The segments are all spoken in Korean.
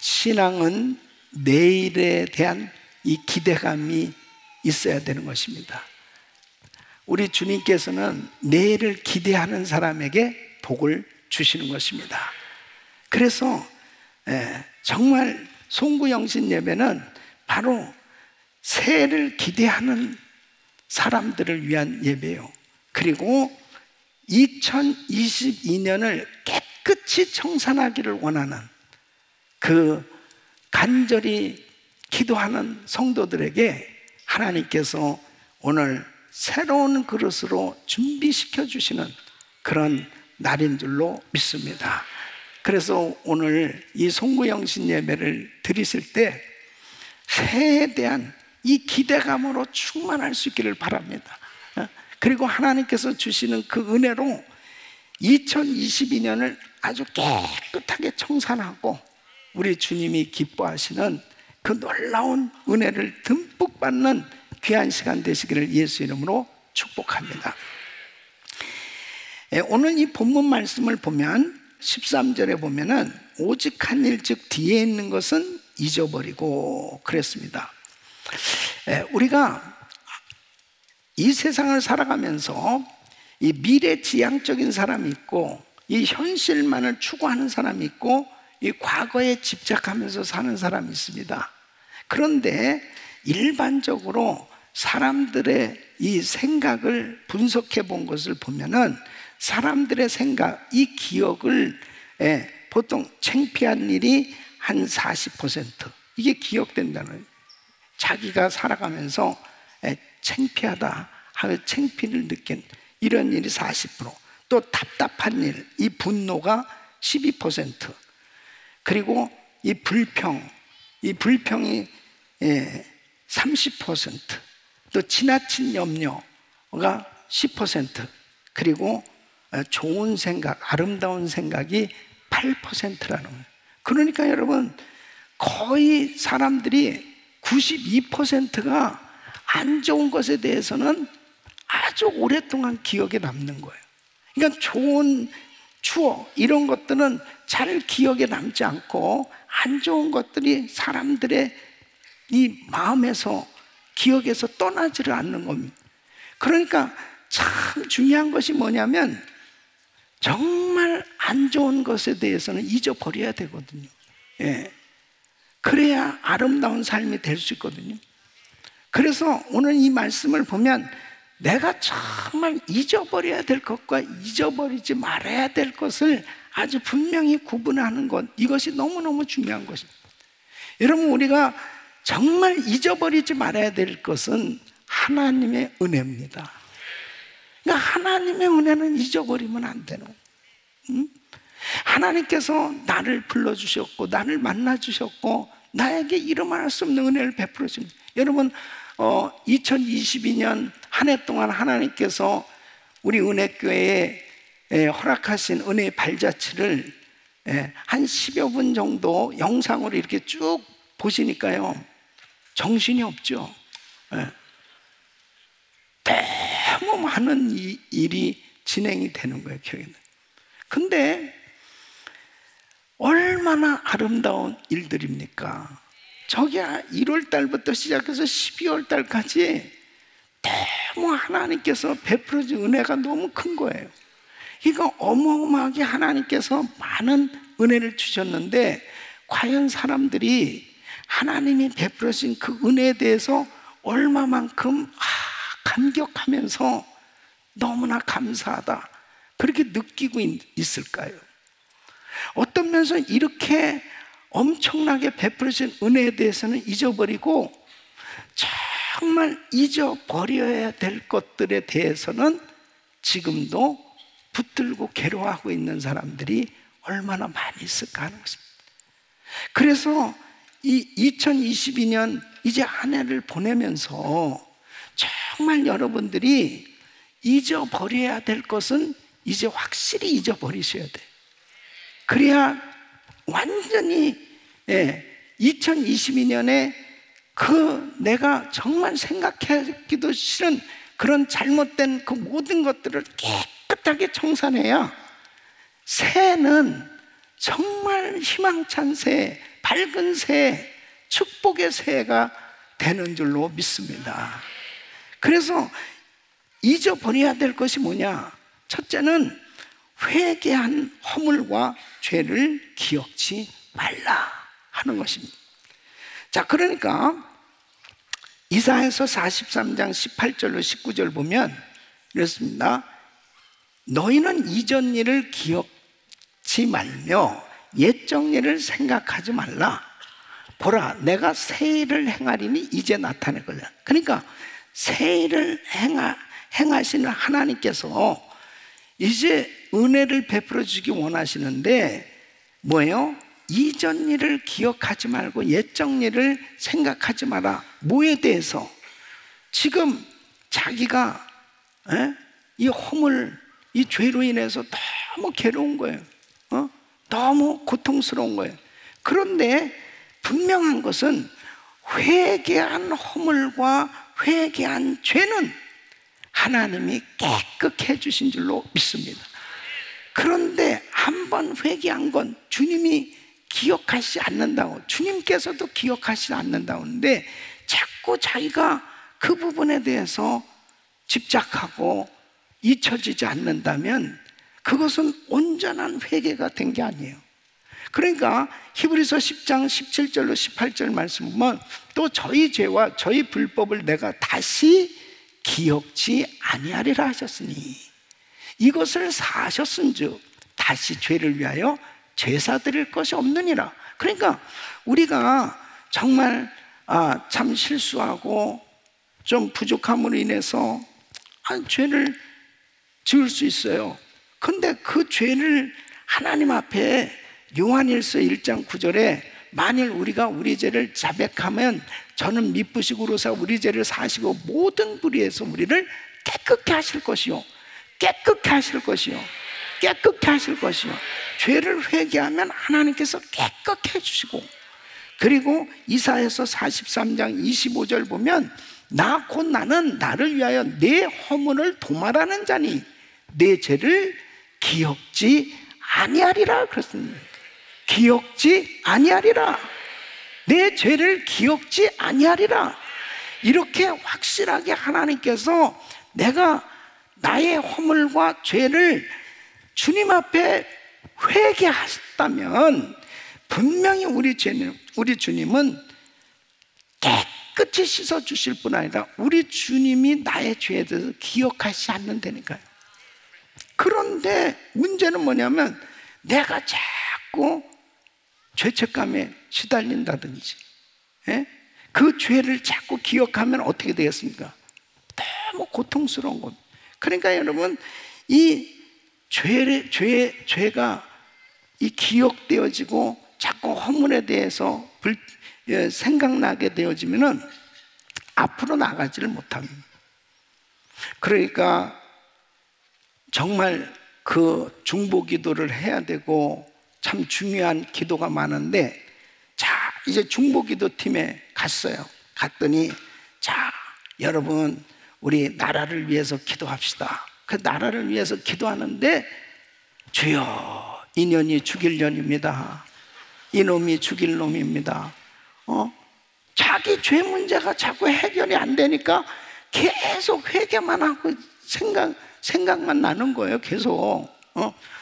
신앙은 내일에 대한 이 기대감이 있어야 되는 것입니다. 우리 주님께서는 내일을 기대하는 사람에게 복을 주시는 것입니다. 그래서 정말 송구영신 예배는 바로 새해를 기대하는 사람들을 위한 예배예요. 그리고 2022년을 깨끗이 청산하기를 원하는 그 간절히 기도하는 성도들에게 하나님께서 오늘 새로운 그릇으로 준비시켜 주시는 그런 날인 줄로 믿습니다. 그래서 오늘 이 송구영신 예배를 드리실 때 새해에 대한 이 기대감으로 충만할 수 있기를 바랍니다. 그리고 하나님께서 주시는 그 은혜로 2022년을 아주 깨끗하게 청산하고 우리 주님이 기뻐하시는 그 놀라운 은혜를 듬뿍 받는 귀한 시간 되시기를 예수 이름으로 축복합니다. 오늘 이 본문 말씀을 보면 13절에 보면은 오직 한 일 즉 뒤에 있는 것은 잊어버리고 그랬습니다. 우리가 이 세상을 살아가면서 이 미래지향적인 사람이 있고 이 현실만을 추구하는 사람이 있고 이 과거에 집착하면서 사는 사람이 있습니다. 그런데 일반적으로 사람들의 이 생각을 분석해 본 것을 보면은 사람들의 생각, 이 기억을 보통 창피한 일이 한 40% 이게 기억된다는 거예요. 자기가 살아가면서 창피하다 하고 창피를 느낀 이런 일이 40%, 또 답답한 일, 이 분노가 12%, 그리고 이 불평이 30%, 또 지나친 염려가 10%, 그리고 좋은 생각, 아름다운 생각이 8%라는 거예요. 그러니까 여러분 거의 사람들이 92%가 안 좋은 것에 대해서는 아주 오랫동안 기억에 남는 거예요. 그러니까 좋은 추억 이런 것들은 잘 기억에 남지 않고 안 좋은 것들이 사람들의 이 마음에서 기억에서 떠나지를 않는 겁니다. 그러니까 참 중요한 것이 뭐냐면 정말 안 좋은 것에 대해서는 잊어버려야 되거든요. 그래야 아름다운 삶이 될 수 있거든요. 그래서 오늘 이 말씀을 보면 내가 정말 잊어버려야 될 것과 잊어버리지 말아야 될 것을 아주 분명히 구분하는 것, 이것이 너무너무 중요한 것입니다. 여러분, 우리가 정말 잊어버리지 말아야 될 것은 하나님의 은혜입니다. 그러니까 하나님의 은혜는 잊어버리면 안 되는 거예요. 하나님께서 나를 불러주셨고 나를 만나주셨고 나에게 이름할 수 없는 은혜를 베풀어 주십니다. 여러분 2022년 한 해 동안 하나님께서 우리 은혜교회에 허락하신 은혜의 발자취를 한 10여 분 정도 영상으로 이렇게 쭉 보시니까요 정신이 없죠. 너무 많은 일이 진행이 되는 거예요, 교회는. 근데 얼마나 아름다운 일들입니까? 저기 1월 달부터 시작해서 12월 달까지 너무 하나님께서 베풀어준 은혜가 너무 큰 거예요. 이거 어마어마하게 하나님께서 많은 은혜를 주셨는데 과연 사람들이 하나님이 베풀어진 그 은혜에 대해서 얼마만큼 감격하면서 너무나 감사하다 그렇게 느끼고 있을까요? 어떤 면에서 이렇게 엄청나게 베풀어진 은혜에 대해서는 잊어버리고 정말 잊어버려야 될 것들에 대해서는 지금도 붙들고 괴로워하고 있는 사람들이 얼마나 많이 있을까 하는 것입니다. 그래서 이 2022년 이제 한 해를 보내면서 정말 여러분들이 잊어버려야 될 것은 이제 확실히 잊어버리셔야 돼요. 그래야 완전히 2022년에 그 내가 정말 생각하기도 싫은 그런 잘못된 그 모든 것들을 깨끗하게 청산해야 새해는 정말 희망찬 새해, 밝은 새해, 축복의 새해가 되는 줄로 믿습니다. 그래서 잊어버려야 될 것이 뭐냐? 첫째는 회개한 허물과 죄를 기억지 말라 하는 것입니다. 자, 그러니까 이사야서 43장 18절로 19절 보면 이렇습니다. 너희는 이전 일을 기억지 말며 옛적 일을 생각하지 말라. 보라, 내가 새 일을 행하리니 이제 나타내거든. 그러니까 새 일을 행하시는 하나님께서 이제 은혜를 베풀어 주기 원하시는데 뭐예요? 이전 일을 기억하지 말고 옛적 일을 생각하지 마라. 뭐에 대해서? 지금 자기가 이 허물, 이 죄로 인해서 너무 괴로운 거예요. 너무 고통스러운 거예요. 그런데 분명한 것은 회개한 허물과 회개한 죄는 하나님이 깨끗해 주신 줄로 믿습니다. 그런데 한번 회개한 건 주님이 기억하시지 않는다고, 주님께서도 기억하시지 않는다고 하는데 자꾸 자기가 그 부분에 대해서 집착하고 잊혀지지 않는다면 그것은 온전한 회개가 된 게 아니에요. 그러니까 히브리서 10장 17절로 18절 말씀 보면 또 저희 죄와 저희 불법을 내가 다시 기억지 아니하리라 하셨으니 이것을 사하셨은즉 다시 죄를 위하여 제사 드릴 것이 없느니라. 그러니까 우리가 정말 참 실수하고 좀 부족함으로 인해서 죄를 지을 수 있어요. 근데 그 죄를 하나님 앞에 요한일서 1장 9절에 만일 우리가 우리 죄를 자백하면 저는 미쁘시고 그러사 우리 죄를 사시고 모든 불의에서 우리를 깨끗게 하실 것이요, 깨끗게 하실 것이요, 깨끗게 하실 것이요. 죄를 회개하면 하나님께서 깨끗게 해주시고, 그리고 이사야서 43장 25절 보면 나 곧 나는 나를 위하여 내 허물을 도말하는 자니 내 죄를 기억지 아니하리라 그랬습니다. 기억지 아니하리라. 내 죄를 기억지 아니하리라. 이렇게 확실하게 하나님께서 내가 나의 허물과 죄를 주님 앞에 회개하셨다면 분명히 우리 주님은 깨끗이 씻어주실 뿐 아니라 우리 주님이 나의 죄에 대해서 기억하시지 않는다니까요. 그런데 문제는 뭐냐면 내가 자꾸 죄책감에 시달린다든지 그 죄를 자꾸 기억하면 어떻게 되겠습니까? 너무 고통스러운 겁니다. 그러니까 여러분 이 죄가 이 기억되어지고 자꾸 허물에 대해서 생각나게 되어지면은 앞으로 나가지를 못합니다. 그러니까 정말 그 중보 기도를 해야 되고 참 중요한 기도가 많은데, 자 이제 중보 기도 팀에 갔어요. 갔더니 자 여러분 우리 나라를 위해서 기도합시다. 그 나라를 위해서 기도하는데 주여 이년이 죽일 년입니다. 이놈이 죽일 놈입니다. 자기 죄 문제가 자꾸 해결이 안 되니까 계속 회개만 하고 생각만 나는 거예요. 계속.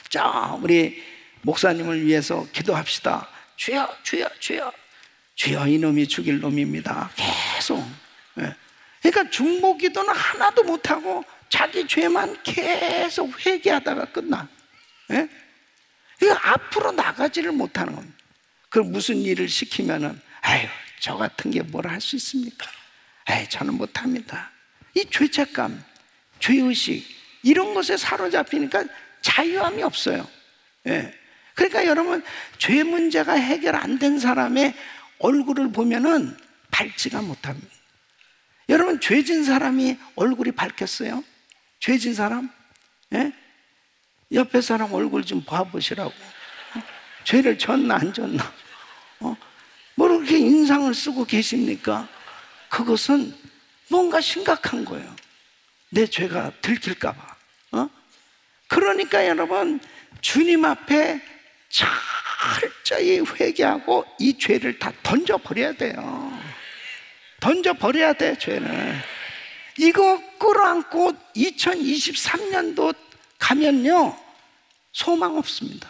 자 우리 목사님을 위해서 기도합시다. 주여 주여 주여 주여 이놈이 죽일 놈입니다. 계속. 그러니까 중보 기도는 하나도 못하고 자기 죄만 계속 회개하다가 끝나. 그러니까 앞으로 나가지를 못하는 겁니다. 그 무슨 일을 시키면은 아유 저 같은 게 뭘 할 수 있습니까? 아유 저는 못합니다. 이 죄책감, 죄의식 이런 것에 사로잡히니까 자유함이 없어요. 그러니까 여러분 죄 문제가 해결 안 된 사람의 얼굴을 보면은 밝지가 못합니다. 여러분 죄진 사람이 얼굴이 밝겠어요? 죄진 사람? 옆에 사람 얼굴 좀 봐보시라고. 죄를 졌나 안 졌나? 뭐 그렇게 인상을 쓰고 계십니까? 그것은 뭔가 심각한 거예요. 내 죄가 들킬까 봐. 그러니까 여러분 주님 앞에 철저히 회개하고 이 죄를 다 던져버려야 돼요. 던져버려야 돼, 죄는. 이거 끌어안고 2023년도 가면요, 소망 없습니다.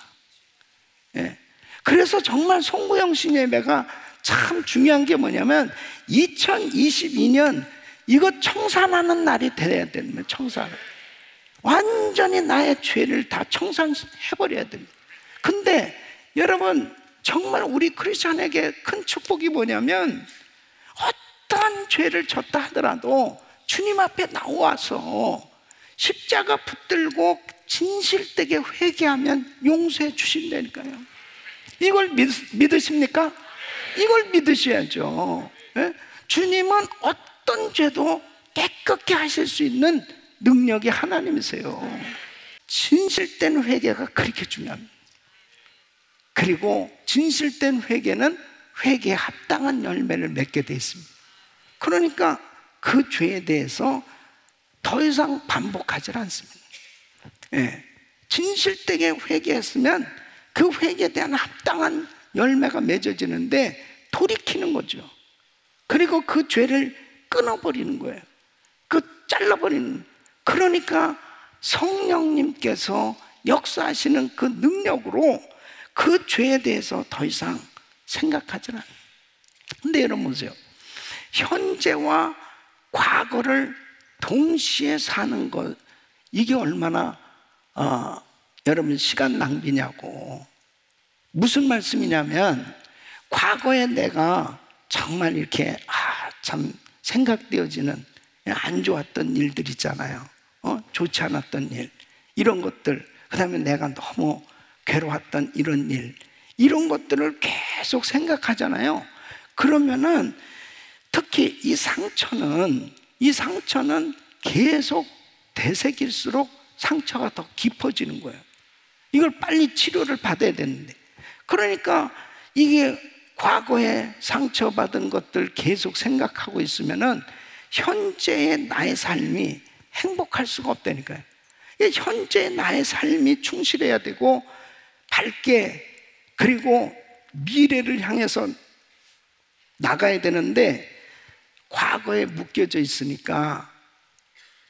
예. 그래서 정말 송구영신 예배가 참 중요한 게 뭐냐면 2022년 이거 청산하는 날이 돼야 됩니다. 청산. 완전히 나의 죄를 다 청산해버려야 됩니다. 근데 여러분, 정말 우리 크리스천에게 큰 축복이 뭐냐면 어떠한 죄를 졌다 하더라도 주님 앞에 나와서 십자가 붙들고 진실되게 회개하면 용서해 주신다니까요. 이걸 믿으십니까? 이걸 믿으셔야죠. 예? 주님은 어떤 죄도 깨끗게 하실 수 있는 능력이 하나님이세요. 진실된 회개가 그렇게 중요합니다. 그리고 진실된 회개는 회개에 합당한 열매를 맺게 되어 있습니다. 그러니까 그 죄에 대해서 더 이상 반복하지 않습니다. 예. 진실되게 회개했으면 그 회개에 대한 합당한 열매가 맺어지는데 돌이키는 거죠. 그리고 그 죄를 끊어버리는 거예요. 잘라버리는. 그러니까 성령님께서 역사하시는 그 능력으로 그 죄에 대해서 더 이상 생각하지 않아요. 근데 여러분 보세요. 현재와 과거를 동시에 사는 것, 이게 얼마나 여러분 시간 낭비냐고. 무슨 말씀이냐면 과거에 내가 정말 이렇게 참 생각되어지는 안 좋았던 일들 있잖아요. 좋지 않았던 일, 이런 것들, 그 다음에 내가 너무 괴로웠던 이런 일, 이런 것들을 계속 생각하잖아요. 그러면은 특히 이 상처는 계속 되새길수록 상처가 더 깊어지는 거예요. 이걸 빨리 치료를 받아야 되는데, 그러니까 이게 과거에 상처받은 것들 계속 생각하고 있으면은 현재의 나의 삶이 행복할 수가 없다니까요. 현재의 나의 삶이 충실해야 되고 밝게, 그리고 미래를 향해서 나가야 되는데 과거에 묶여져 있으니까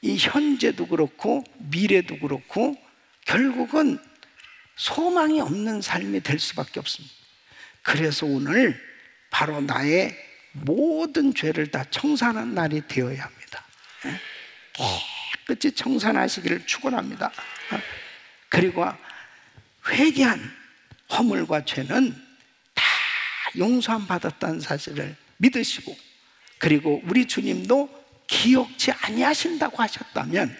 이 현재도 그렇고 미래도 그렇고 결국은 소망이 없는 삶이 될 수밖에 없습니다. 그래서 오늘 바로 나의 모든 죄를 다 청산한 날이 되어야 합니다. 깨끗이 청산하시기를 축원합니다. 그리고 회개한 허물과 죄는 다 용서함 받았다는 사실을 믿으시고, 그리고 우리 주님도 기억지 아니하신다고 하셨다면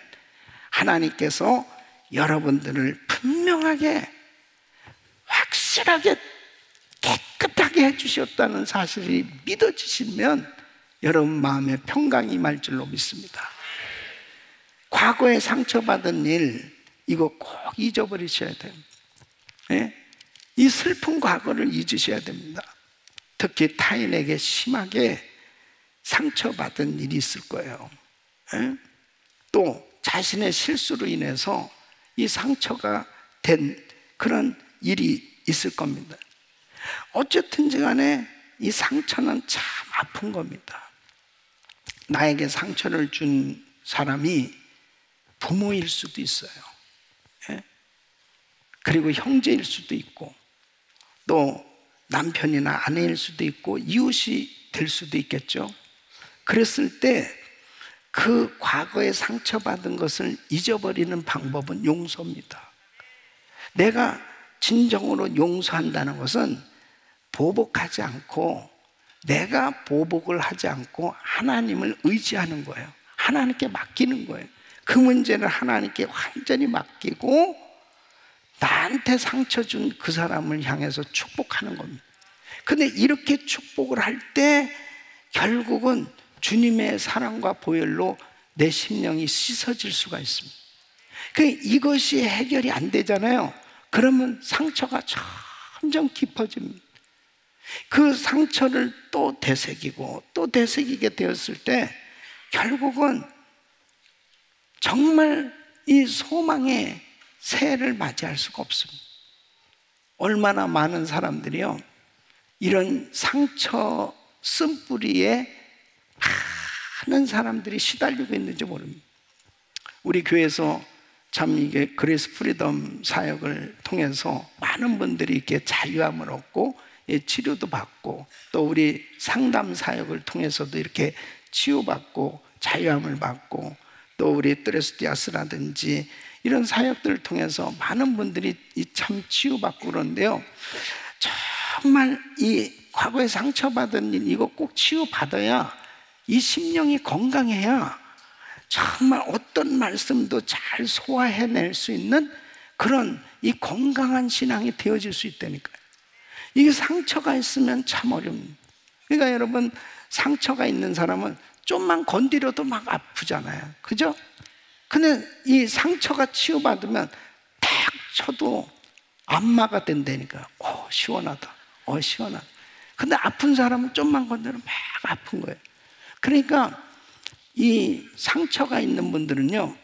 하나님께서 여러분들을 분명하게 확실하게 깨끗하게 해주셨다는 사실이 믿어지시면 여러분 마음에 평강이 임할 줄로 믿습니다. 과거에 상처받은 일, 이거 꼭 잊어버리셔야 됩니다. 예? 이 슬픈 과거를 잊으셔야 됩니다. 특히 타인에게 심하게 상처받은 일이 있을 거예요. 예? 또 자신의 실수로 인해서 이 상처가 된 그런 일이 있을 겁니다. 어쨌든지 간에 이 상처는 참 아픈 겁니다. 나에게 상처를 준 사람이 부모일 수도 있어요. 예? 그리고 형제일 수도 있고, 또 남편이나 아내일 수도 있고, 이웃이 될 수도 있겠죠. 그랬을 때 그 과거에 상처받은 것을 잊어버리는 방법은 용서입니다. 내가 진정으로 용서한다는 것은 보복하지 않고, 내가 보복을 하지 않고 하나님을 의지하는 거예요. 하나님께 맡기는 거예요. 그 문제를 하나님께 완전히 맡기고 나한테 상처 준 그 사람을 향해서 축복하는 겁니다. 근데 이렇게 축복을 할 때 결국은 주님의 사랑과 보혈로 내 심령이 씻어질 수가 있습니다. 이것이 해결이 안 되잖아요. 그러면 상처가 점점 깊어집니다. 그 상처를 또 되새기고 또 되새기게 되었을 때 결국은 정말 이 소망의 새해를 맞이할 수가 없습니다. 얼마나 많은 사람들이요, 이런 상처 쓴뿌리에 많은 사람들이 시달리고 있는지 모릅니다. 우리 교회에서 참 이게 그레이스 프리덤 사역을 통해서 많은 분들이 이렇게 자유함을 얻고 치료도 받고, 또 우리 상담 사역을 통해서도 이렇게 치유받고 자유함을 받고, 또 우리 트레스디아스라든지 이런 사역들을 통해서 많은 분들이 참 치유받고 그러는데요, 정말 이 과거에 상처받은 일, 이거 꼭 치유받아야, 이 심령이 건강해야 정말 어떤 말씀도 잘 소화해낼 수 있는 그런 이 건강한 신앙이 되어질 수 있다니까요. 이게 상처가 있으면 참 어렵습니다. 그러니까 여러분, 상처가 있는 사람은 좀만 건드려도 막 아프잖아요, 그죠? 근데 이 상처가 치유받으면 딱 쳐도 안마가 된다니까요. 시원하다, 시원하다. 근데 아픈 사람은 좀만 건드리면 막 아픈 거예요. 그러니까 이 상처가 있는 분들은요,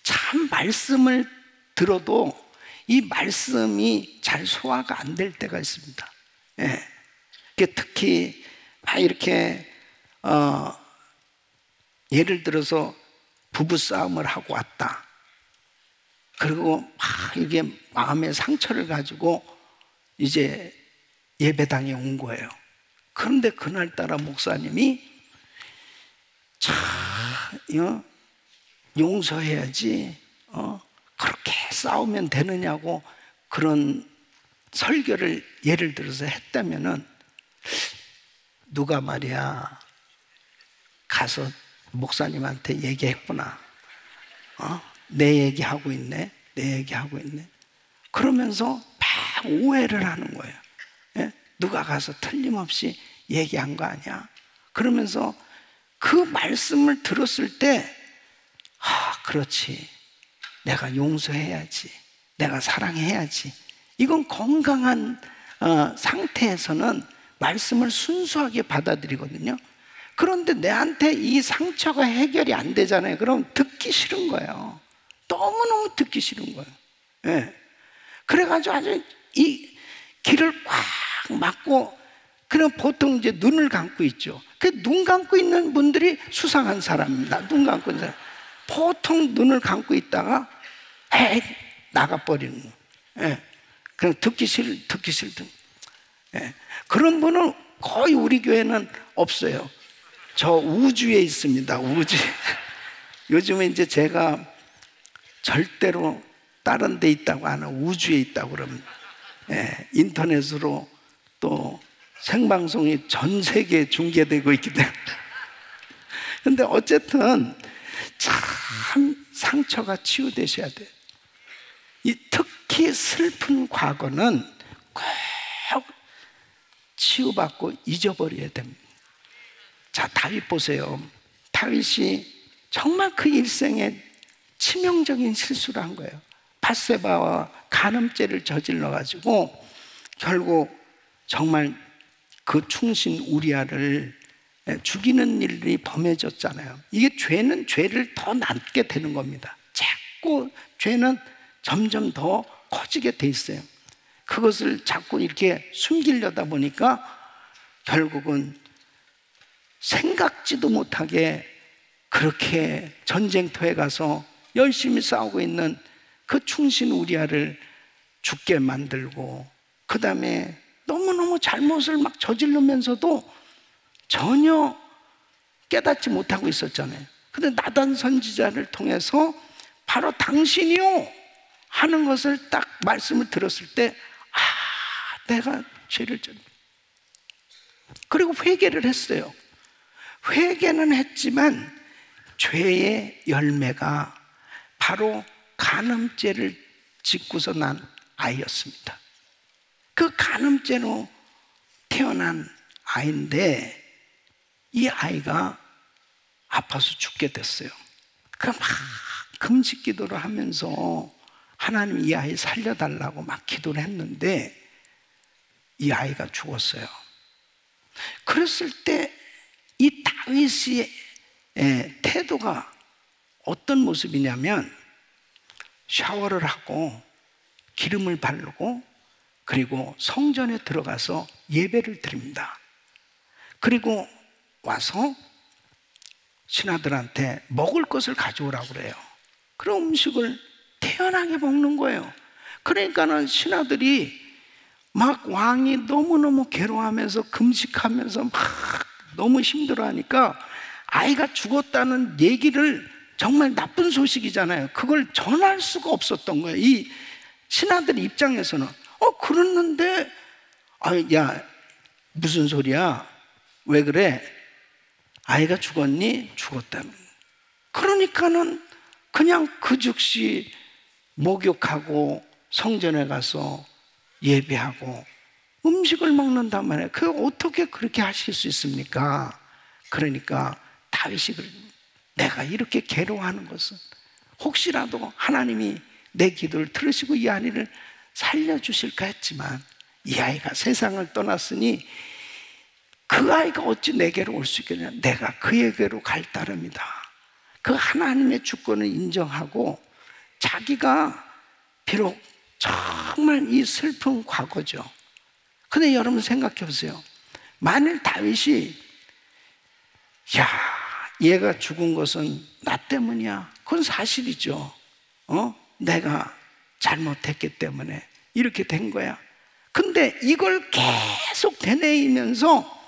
참 말씀을 들어도 이 말씀이 잘 소화가 안 될 때가 있습니다. 예. 특히 이렇게 예를 들어서 부부싸움을 하고 왔다. 그리고 막 이게 마음의 상처를 가지고 이제 예배당에 온 거예요. 그런데 그날따라 목사님이 용서해야지, 그렇게 싸우면 되느냐고 그런 설교를 예를 들어서 했다면은, 누가 말이야 가서 목사님한테 얘기했구나, 내 얘기하고 있네, 내 얘기하고 있네, 그러면서 막 오해를 하는 거예요. 예? 누가 가서 틀림없이 얘기한 거 아니야? 그러면서 그 말씀을 들었을 때, 그렇지, 내가 용서해야지, 내가 사랑해야지. 이건 건강한 상태에서는 말씀을 순수하게 받아들이거든요. 그런데 내한테 이 상처가 해결이 안 되잖아요. 그럼 듣기 싫은 거예요. 너무너무 듣기 싫은 거예요. 예. 그래가지고 아주 이 귀를 꽉 막고, 그럼 보통 이제 눈을 감고 있죠. 그 눈 감고 있는 분들이 수상한 사람입니다. 눈 감고 있는 사람. 보통 눈을 감고 있다가 나가버리는 거예요. 예. 그냥 듣기 싫든. 예. 그런 분은 거의 우리 교회는 없어요. 저 우주에 있습니다. 우주. 요즘에 이제 제가 절대로 다른 데 있다고 안 하고 우주에 있다고 그럽니다. 예. 인터넷으로 또 생방송이 전 세계에 중계되고 있기 때문에. 근데 어쨌든 참 상처가 치유되셔야 돼요. 특히 슬픈 과거는 꼭 치유받고 잊어버려야 됩니다. 자, 다윗 보세요. 다윗이 정말 그 일생에 치명적인 실수를 한 거예요. 밧세바와 간음죄를 저질러가지고 결국 정말 그 충신 우리아를 죽이는 일이 범해졌잖아요. 이게 죄는 죄를 더 낳게 되는 겁니다. 자꾸 죄는 점점 더 커지게 돼 있어요. 그것을 자꾸 이렇게 숨기려다 보니까 결국은 생각지도 못하게 그렇게 전쟁터에 가서 열심히 싸우고 있는 그 충신 우리아를 죽게 만들고, 그 다음에 너무너무 잘못을 막 저지르면서도 전혀 깨닫지 못하고 있었잖아요. 근데 나단 선지자를 통해서 바로 당신이요 하는 것을 딱 말씀을 들었을 때, 내가 죄를 졌네. 그리고 회개를 했어요. 회개는 했지만 죄의 열매가 바로 간음죄를 짓고서 난 아이였습니다. 그 간음죄로 태어난 아이인데 이 아이가 아파서 죽게 됐어요. 그 막 금식 기도를 하면서 하나님 이 아이 살려달라고 막 기도를 했는데 이 아이가 죽었어요. 그랬을 때 이 다윗의 태도가 어떤 모습이냐면, 샤워를 하고 기름을 바르고 그리고 성전에 들어가서 예배를 드립니다. 그리고 와서 신하들한테 먹을 것을 가져오라고 그래요. 그런 음식을 태연하게 먹는 거예요. 그러니까는 신하들이 막 왕이 너무너무 괴로워하면서 금식하면서 막 너무 힘들어하니까 아이가 죽었다는 얘기를, 정말 나쁜 소식이잖아요. 그걸 전할 수가 없었던 거예요. 이 신하들 입장에서는 그랬는데 야 무슨 소리야? 왜 그래? 아이가 죽었니? 죽었다며. 그러니까는 그냥 그 즉시 목욕하고 성전에 가서 예배하고 음식을 먹는단 말이에요. 그 어떻게 그렇게 하실 수 있습니까? 그러니까 다윗이 내가 이렇게 괴로워하는 것은 혹시라도 하나님이 내 기도를 들으시고 이 아이를 살려주실까 했지만 이 아이가 세상을 떠났으니 그 아이가 어찌 내게로 올 수 있겠냐. 내가 그에게로 갈 따름이다. 그 하나님의 주권을 인정하고 자기가 비록 정말 이 슬픈 과거죠. 근데 여러분 생각해 보세요. 만일 다윗이 얘가 죽은 것은 나 때문이야. 그건 사실이죠. 내가 잘못했기 때문에 이렇게 된 거야. 근데 이걸 계속 되뇌이면서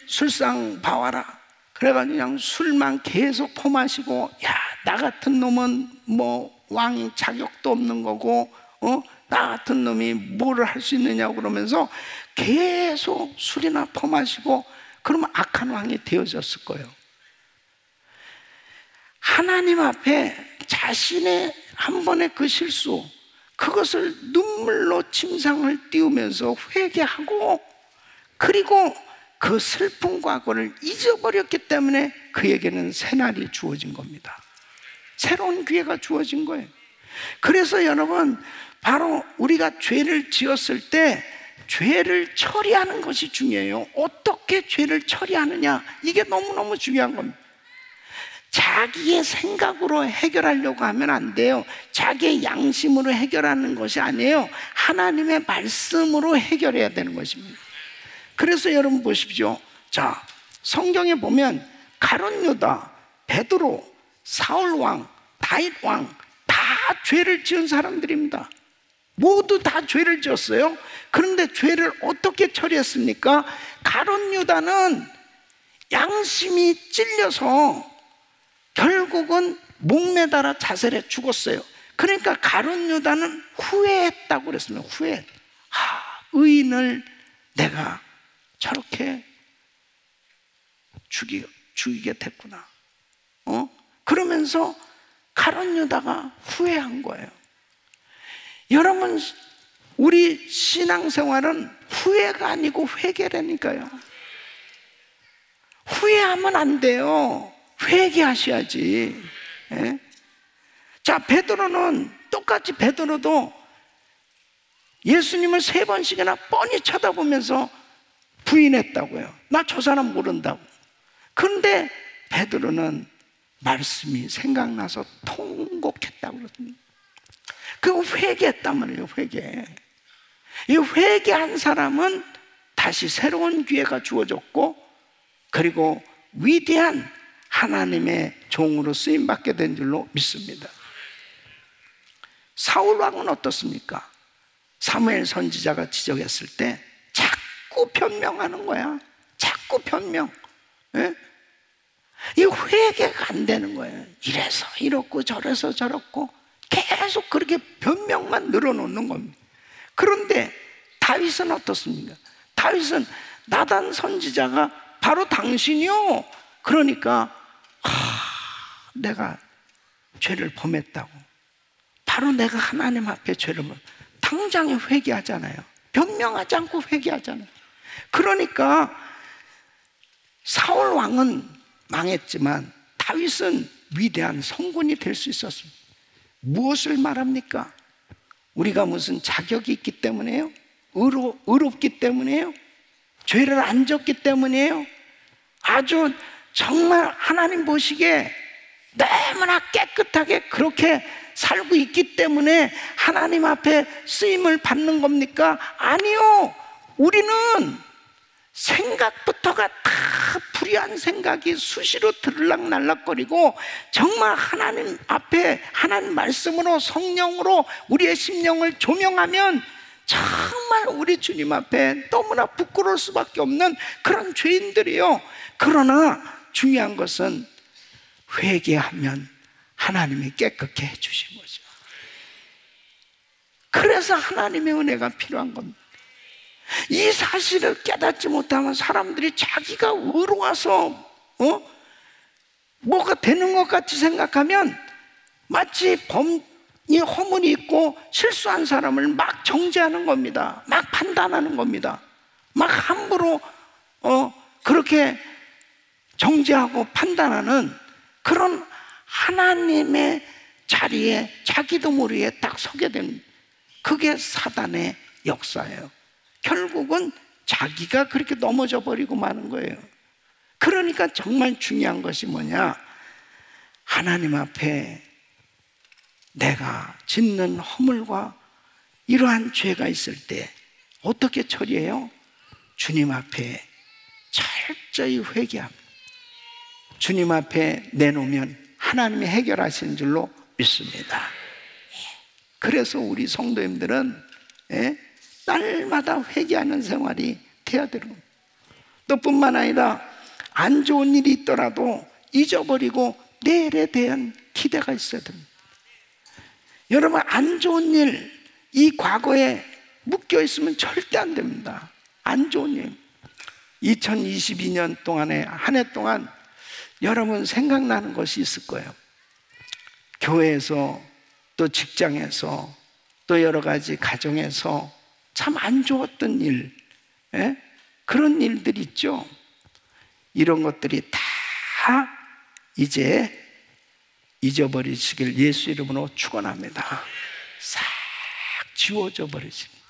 술상 봐와라. 그래가지고 그냥 술만 계속 퍼마시고 나 같은 놈은 뭐 왕이 자격도 없는 거고 나 같은 놈이 뭐를 할 수 있느냐고 그러면서 계속 술이나 퍼마시고 그러면 악한 왕이 되어졌을 거예요. 하나님 앞에 자신의 한 번의 그 실수, 그것을 눈물로 침상을 띄우면서 회개하고 그리고 그 슬픈 과거를 잊어버렸기 때문에 그에게는 새날이 주어진 겁니다. 새로운 기회가 주어진 거예요. 그래서 여러분, 바로 우리가 죄를 지었을 때 죄를 처리하는 것이 중요해요. 어떻게 죄를 처리하느냐, 이게 너무너무 중요한 겁니다. 자기의 생각으로 해결하려고 하면 안 돼요. 자기의 양심으로 해결하는 것이 아니에요. 하나님의 말씀으로 해결해야 되는 것입니다. 그래서 여러분 보십시오. 자, 성경에 보면 가룟 유다, 베드로, 사울 왕, 다윗 왕 다 죄를 지은 사람들입니다. 모두 다 죄를 지었어요. 그런데 죄를 어떻게 처리했습니까? 가룟 유다는 양심이 찔려서 결국은 목매달아 자살해 죽었어요. 그러니까 가룟 유다는 후회했다고 그랬습니다. 후회. 의인을 내가 저렇게 죽이게 됐구나. 그러면서 가룟 유다가 후회한 거예요. 여러분, 우리 신앙생활은 후회가 아니고 회개라니까요. 후회하면 안 돼요. 회개하셔야지. 예? 자, 베드로는 똑같이, 베드로도 예수님을 3번씩이나 뻔히 쳐다보면서 부인했다고요. 나 저 사람 모른다고. 그런데 베드로는 말씀이 생각나서 통곡했다고 그러더니 그 회개했단 말이에요. 회개. 이 회개한 사람은 다시 새로운 기회가 주어졌고 그리고 위대한 하나님의 종으로 쓰임받게 된 줄로 믿습니다. 사울 왕은 어떻습니까? 사무엘 선지자가 지적했을 때 자꾸 변명하는 거야. 자꾸 변명. 예? 이 회개가 안 되는 거예요. 이래서 이렇고 저래서 저렇고 계속 그렇게 변명만 늘어놓는 겁니다. 그런데 다윗은 어떻습니까? 다윗은 나단 선지자가 바로 당신이요. 그러니까 내가 죄를 범했다고, 바로 내가 하나님 앞에 죄를 당장에 회개하잖아요. 변명하지 않고 회개하잖아요. 그러니까 사울 왕은 망했지만 다윗은 위대한 성군이 될 수 있었습니다. 무엇을 말합니까? 우리가 무슨 자격이 있기 때문에요? 의롭기 때문에요? 죄를 안 졌기 때문에요? 아주 정말 하나님 보시기에 너무나 깨끗하게 그렇게 살고 있기 때문에 하나님 앞에 쓰임을 받는 겁니까? 아니요. 우리는 생각부터가 다 불의한 생각이 수시로 들락날락거리고 정말 하나님 앞에 하나님 말씀으로 성령으로 우리의 심령을 조명하면 정말 우리 주님 앞에 너무나 부끄러울 수밖에 없는 그런 죄인들이요. 그러나 중요한 것은 회개하면 하나님이 깨끗게 해주신 거죠. 그래서 하나님의 은혜가 필요한 겁니다. 이 사실을 깨닫지 못하면 사람들이 자기가 의로워서 뭐가 되는 것 같이 생각하면 마치 범이 허물이 있고 실수한 사람을 막 정죄하는 겁니다. 막 판단하는 겁니다. 막 함부로 그렇게 정죄하고 판단하는 그런 하나님의 자리에 자기도 모르게 딱 서게 된, 그게 사단의 역사예요. 결국은 자기가 그렇게 넘어져 버리고 마는 거예요. 그러니까 정말 중요한 것이 뭐냐, 하나님 앞에 내가 짓는 허물과 이러한 죄가 있을 때 어떻게 처리해요? 주님 앞에 철저히 회개합니다. 주님 앞에 내놓으면 하나님이 해결하시는 줄로 믿습니다. 그래서 우리 성도님들은 날마다 회개하는 생활이 돼야 되는 겁니다. 또 뿐만 아니라 안 좋은 일이 있더라도 잊어버리고 내일에 대한 기대가 있어야 됩니다. 여러분, 안 좋은 일, 이 과거에 묶여 있으면 절대 안 됩니다. 안 좋은 일. 2022년 동안에 한 해 동안 여러분 생각나는 것이 있을 거예요. 교회에서 또 직장에서 또 여러 가지 가정에서 참 안 좋았던 일, 그런 일들이 있죠. 이런 것들이 다 이제 잊어버리시길 예수 이름으로 축원합니다. 싹 지워져 버리십니다.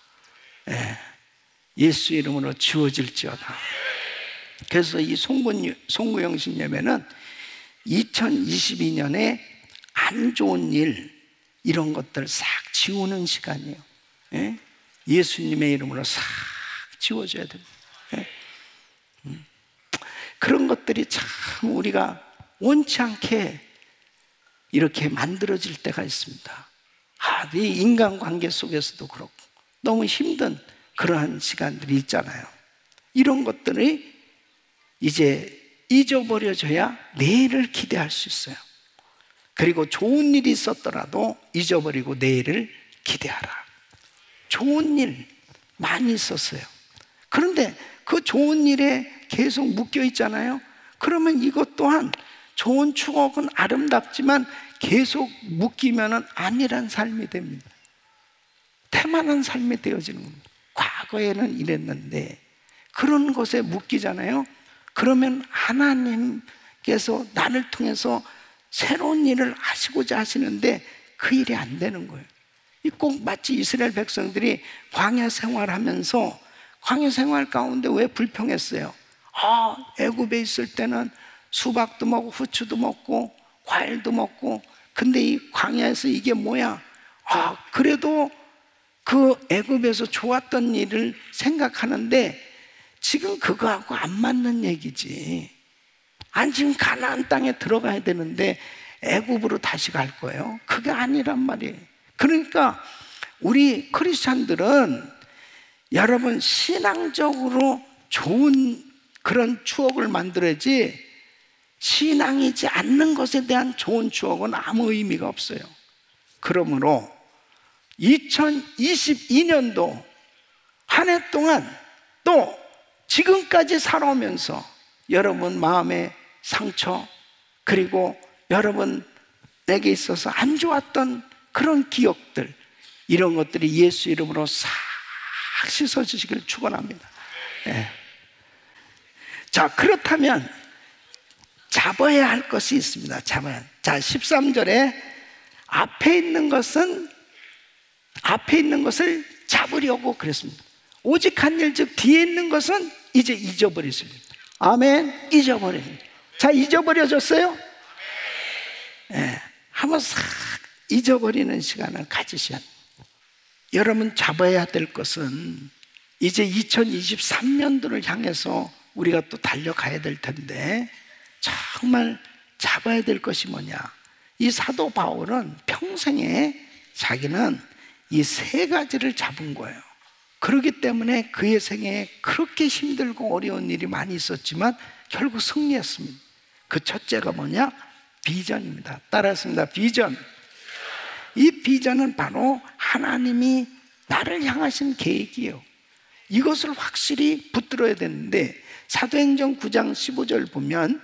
예수 이름으로 지워질지어다. 그래서 이 송구영신 예배는 2022년에 안 좋은 일, 이런 것들 싹 지우는 시간이에요. 예수님의 이름으로 싹 지워져야 됩니다. 그런 것들이 참 우리가 원치 않게 이렇게 만들어질 때가 있습니다. 이 인간관계 속에서도 그렇고 너무 힘든 그러한 시간들이 있잖아요. 이런 것들이 이제 잊어버려져야 내일을 기대할 수 있어요. 그리고 좋은 일이 있었더라도 잊어버리고 내일을 기대하라. 좋은 일 많이 있었어요. 그런데 그 좋은 일에 계속 묶여 있잖아요. 그러면 이것 또한 좋은 추억은 아름답지만 계속 묶이면 안일한 삶이 됩니다. 태만한 삶이 되어지는 겁니다. 과거에는 이랬는데 그런 것에 묶이잖아요. 그러면 하나님께서 나를 통해서 새로운 일을 하시고자 하시는데 그 일이 안 되는 거예요. 꼭 마치 이스라엘 백성들이 광야 생활하면서 광야 생활 가운데 왜 불평했어요? 애굽에 있을 때는 수박도 먹고 후추도 먹고 과일도 먹고, 근데 이 광야에서 이게 뭐야? 그래도 그 애굽에서 좋았던 일을 생각하는데 지금 그거하고 안 맞는 얘기지. 지금 가나안 땅에 들어가야 되는데 애굽으로 다시 갈 거예요? 그게 아니란 말이에요. 그러니까 우리 크리스찬들은 여러분 신앙적으로 좋은 그런 추억을 만들어야지, 신앙이지 않는 것에 대한 좋은 추억은 아무 의미가 없어요. 그러므로 2022년도 한 해 동안 또 지금까지 살아오면서 여러분 마음의 상처, 그리고 여러분에게 있어서 안 좋았던 그런 기억들, 이런 것들이 예수 이름으로 싹 씻어주시기를 축원합니다. 자, 그렇다면 잡아야 할 것이 있습니다. 자, 13절에 앞에 있는 것을 잡으려고 그랬습니다. 오직 한 일, 즉 뒤에 있는 것은 이제 잊어버리십니다. 아멘. 잊어버립니다. 자, 잊어버려졌어요? 한번 싹 잊어버리는 시간을 가지셔야 합니다. 여러분 잡아야 될 것은 이제 2023년도를 향해서 우리가 또 달려가야 될 텐데 정말 잡아야 될 것이 뭐냐? 이 사도 바울은 평생에 자기는 이 세 가지를 잡은 거예요. 그렇기 때문에 그의 생애에 그렇게 힘들고 어려운 일이 많이 있었지만 결국 승리했습니다. 그 첫째가 뭐냐? 비전입니다. 따라했습니다. 비전. 이 비전은 바로 하나님이 나를 향하신 계획이에요. 이것을 확실히 붙들어야 되는데 사도행전 9장 15절 보면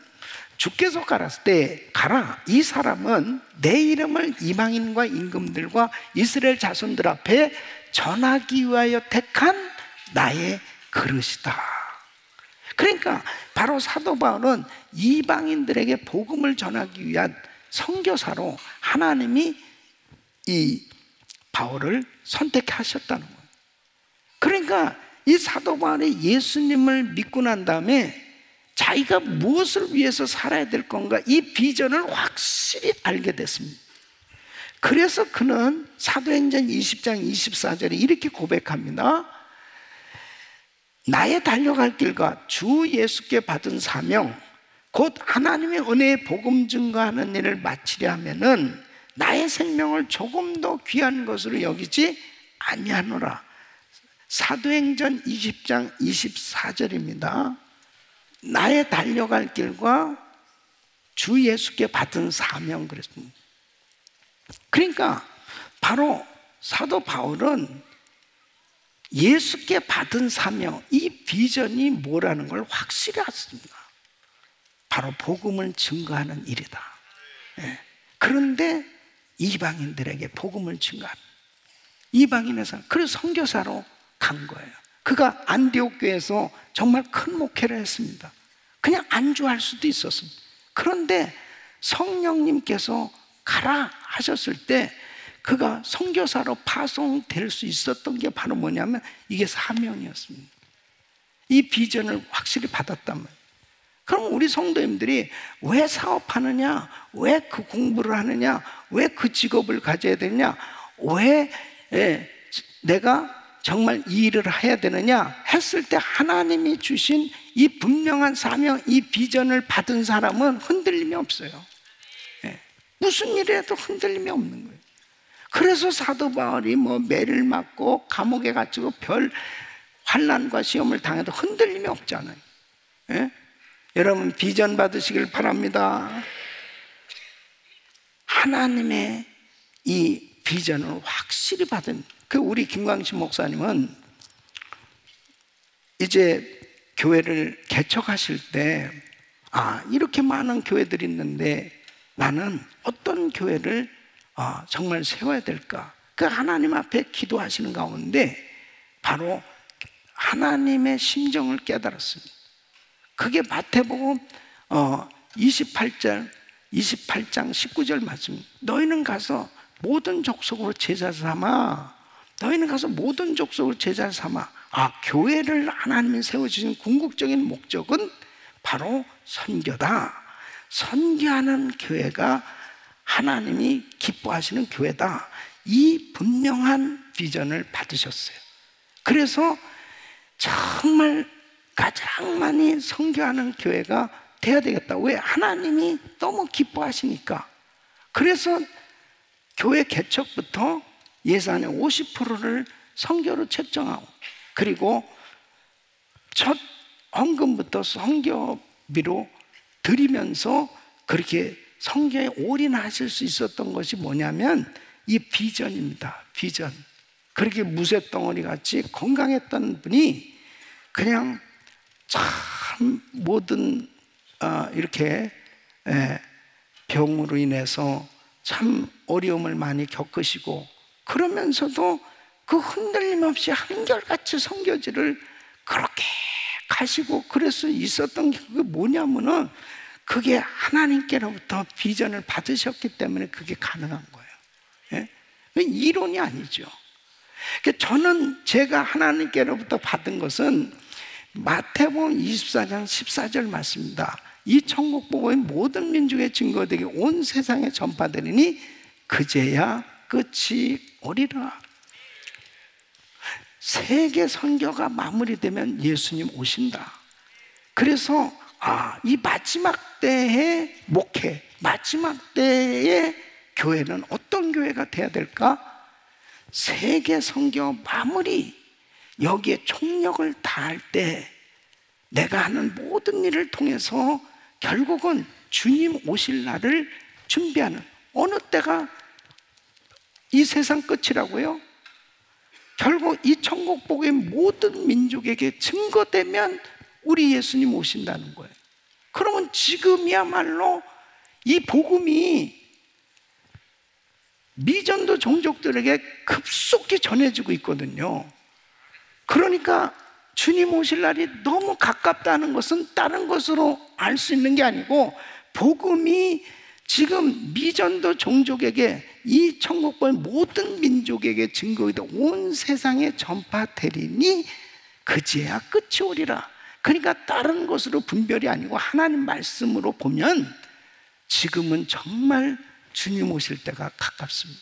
주께서 가라을 때 가라, 이 사람은 내 이름을 이방인과 임금들과 이스라엘 자손들 앞에 전하기 위하여 택한 나의 그릇이다. 그러니까 바로 사도 바울은 이방인들에게 복음을 전하기 위한 선교사로 하나님이 이 바울을 선택하셨다는 거예요. 그러니까 이 사도 바울이 예수님을 믿고 난 다음에 자기가 무엇을 위해서 살아야 될 건가, 이 비전을 확실히 알게 됐습니다. 그래서 그는 사도행전 20장 24절에 이렇게 고백합니다. 나의 달려갈 길과 주 예수께 받은 사명 곧 하나님의 은혜의 복음 증거하는 일을 마치려 하면은 나의 생명을 조금 더 귀한 것으로 여기지 아니하노라. 사도행전 20장 24절입니다. 나의 달려갈 길과 주 예수께 받은 사명 그랬습니다. 그러니까 바로 사도 바울은 예수께 받은 사명, 이 비전이 뭐라는 걸 확실히 알았습니다. 바로 복음을 증거하는 일이다. 예. 그런데 이방인들에게 복음을 증거하는 이방인에서 그래서 선교사로 간 거예요. 그가 안디옥 교회에서 정말 큰 목회를 했습니다. 그냥 안주할 수도 있었습니다. 그런데 성령님께서 가라 하셨을 때 그가 선교사로 파송될 수 있었던 게 바로 뭐냐면 이게 사명이었습니다. 이 비전을 확실히 받았단 말이에요. 그럼 우리 성도님들이 왜 사업하느냐, 왜 그 공부를 하느냐, 왜 그 직업을 가져야 되느냐, 왜 내가 정말 이 일을 해야 되느냐 했을 때 하나님이 주신 이 분명한 사명, 이 비전을 받은 사람은 흔들림이 없어요. 무슨 일에도 흔들림이 없는 거예요. 그래서 사도 바울이 뭐 매를 맞고 감옥에 갇히고 별 환난과 시험을 당해도 흔들림이 없잖아요. 여러분 비전 받으시길 바랍니다. 하나님의 이 비전을 확실히 받은 그 우리 김광신 목사님은 이제 교회를 개척하실 때 이렇게 많은 교회들이 있는데 나는 어떤 교회를 정말 세워야 될까? 그 하나님 앞에 기도하시는 가운데 바로 하나님의 심정을 깨달았습니다. 그게 마태복음 28장 19절 말씀. 너희는 가서 모든 족속으로 제자 삼아. 너희는 가서 모든 족속으로 제자 삼아. 교회를 하나님이 세워주신 궁극적인 목적은 바로 선교다. 선교하는 교회가 하나님이 기뻐하시는 교회다. 이 분명한 비전을 받으셨어요. 그래서 정말 가장 많이 선교하는 교회가 돼야 되겠다. 왜? 하나님이 너무 기뻐하시니까. 그래서 교회 개척부터 예산의 50%를 선교로 책정하고 그리고 첫 헌금부터 선교비로 드리면서 그렇게 선교에 올인하실 수 있었던 것이 뭐냐면 이 비전입니다. 비전. 그렇게 무쇠덩어리 같이 건강했던 분이 그냥 참 모든 이렇게 병으로 인해서 참 어려움을 많이 겪으시고 그러면서도 그 흔들림 없이 한결같이 선교지를 그렇게 가시고 그럴 수 있었던 게 그게 뭐냐면은 그게 하나님께로부터 비전을 받으셨기 때문에 그게 가능한 거예요. 이론이 아니죠. 저는 제가 하나님께로부터 받은 것은 마태복음 24장 14절 말씀입니다. 이 천국 복음이 모든 민족의 증거되게 온 세상에 전파되리니 그제야 끝이 오리라. 세계 선교가 마무리되면 예수님 오신다. 그래서 이 마지막 때의 목회, 마지막 때의 교회는 어떤 교회가 돼야 될까? 세계 선교 마무리, 여기에 총력을 다할 때 내가 하는 모든 일을 통해서 결국은 주님 오실 날을 준비하는, 어느 때가 이 세상 끝이라고요? 결국 이 천국 복의 모든 민족에게 증거되면 우리 예수님 오신다는 거예요. 그러면 지금이야말로 이 복음이 미전도 종족들에게 급속히 전해지고 있거든요. 그러니까 주님 오실 날이 너무 가깝다는 것은 다른 것으로 알 수 있는 게 아니고, 복음이 지금 미전도 종족에게, 이 천국의 모든 민족에게 증거이다 온 세상에 전파되리니 그제야 끝이 오리라. 그러니까 다른 것으로 분별이 아니고 하나님 말씀으로 보면 지금은 정말 주님 오실 때가 가깝습니다.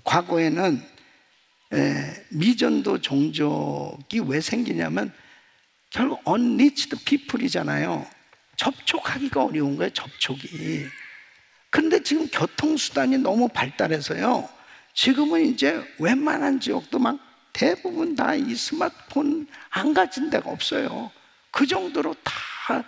과거에는 미전도 종족이 왜 생기냐면 결국 unreached people이잖아요. 접촉하기가 어려운 거예요, 접촉이. 근데 지금 교통수단이 너무 발달해서요, 지금은 이제 웬만한 지역도 막 대부분 다 이 스마트폰 안 가진 데가 없어요. 그 정도로 다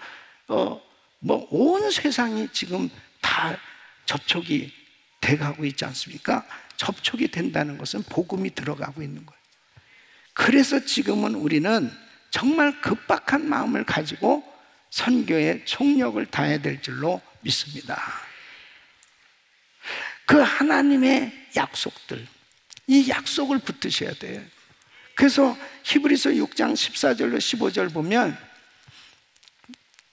온 세상이 지금 다 접촉이 돼가고 있지 않습니까? 접촉이 된다는 것은 복음이 들어가고 있는 거예요. 그래서 지금은 우리는 정말 급박한 마음을 가지고 선교에 총력을 다해야 될 줄로 믿습니다. 그 하나님의 약속들, 이 약속을 붙드셔야 돼요. 그래서 히브리서 6장 14절로 15절 보면,